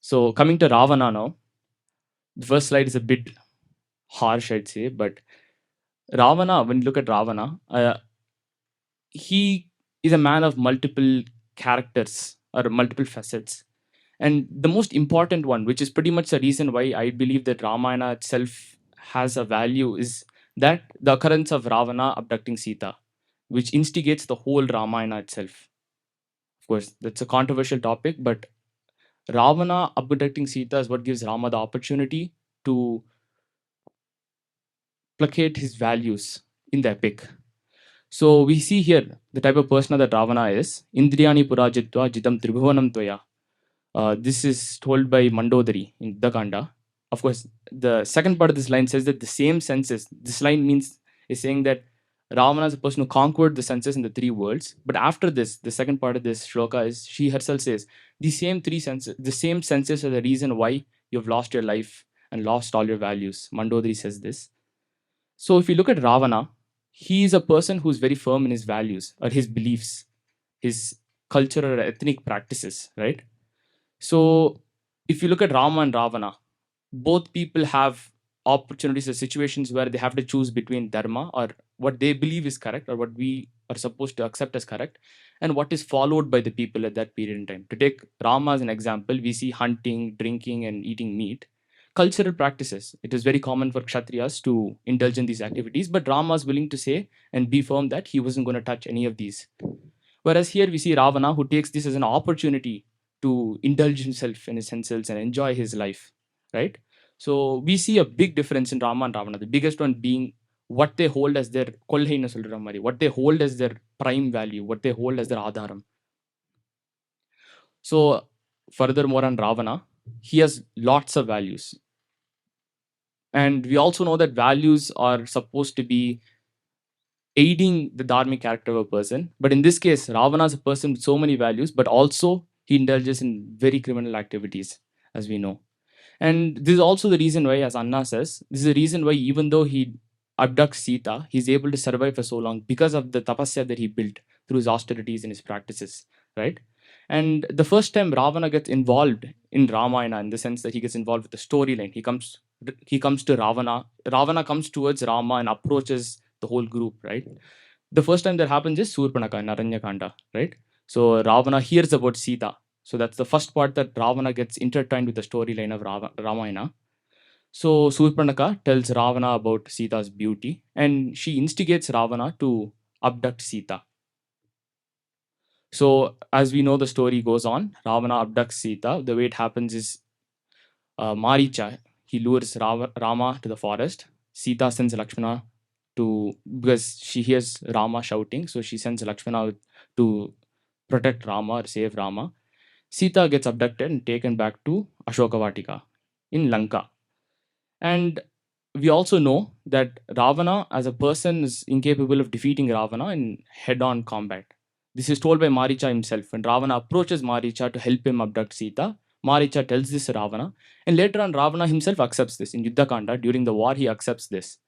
So coming to Ravana now, the first slide is a bit harsh, I'd say, but Ravana, when you look at Ravana, he is a man of multiple characters or multiple facets. And the most important one, which is pretty much the reason why I believe that Ramayana itself has a value, is that the occurrence of Ravana abducting Sita, which instigates the whole Ramayana itself. Of course, that's a controversial topic, but Ravana abducting Sita is what gives Rama the opportunity to placate his values in the epic. So we see here the type of persona that Ravana is. Indriyani purajitva jitam tribhuvanam tvaya. This is told by Mandodari in Uddakanda. Of course, the second part of this line says that the same senses, this line is saying that Ravana is a person who conquered the senses in the three worlds. But after this, the second part of this shloka is she herself says, the same senses are the reason why you've lost your life and lost all your values. Mandodari says this. So if you look at Ravana, he is a person who's very firm in his values or his beliefs, his cultural or ethnic practices, right? So if you look at Rama and Ravana, both people have opportunities or situations where they have to choose between Dharma or what they believe is correct or what we are supposed to accept as correct and what is followed by the people at that period in time. To take Rama as an example, we see hunting, drinking, and eating meat. Cultural practices. It is very common for Kshatriyas to indulge in these activities, but Rama is willing to say and be firm that he wasn't going to touch any of these. Whereas here we see Ravana who takes this as an opportunity to indulge himself in his senses and enjoy his life, right? So we see a big difference in Rama and Ravana. The biggest one being what they hold as their kolhaina solra mari, what they hold as their prime value, what they hold as their adharam. So furthermore on Ravana, he has lots of values. And we also know that values are supposed to be aiding the dharmic character of a person. But in this case, Ravana is a person with so many values, but also he indulges in very criminal activities, as we know. And this is also the reason why, as Anna says, this is the reason why even though he abducts Sita, he's able to survive for so long because of the tapasya that he built through his austerities and his practices, right? And the first time Ravana gets involved in Ramayana, in the sense that he gets involved with the storyline, he comes to Ravana. Ravana comes towards Rama and approaches the whole group, right? The first time that happens is Surpanaka in Aranyakanda, right? So Ravana hears about Sita. So that's the first part that Ravana gets intertwined with the storyline of Ramayana. So Surpanaka tells Ravana about Sita's beauty and she instigates Ravana to abduct Sita. So as we know, the story goes on. Ravana abducts Sita. The way it happens is Maricha, he lures Rama to the forest. Sita sends Lakshmana because she hears Rama shouting, so she sends Lakshmana to protect Rama or save Rama. Sita gets abducted and taken back to Ashokavatika in Lanka. And we also know that Ravana, as a person, is incapable of defeating Ravana in head-on combat. This is told by Maricha himself. When Ravana approaches Maricha to help him abduct Sita, Maricha tells this to Ravana, and later on Ravana himself accepts this. In Yuddhakanda, during the war, he accepts this.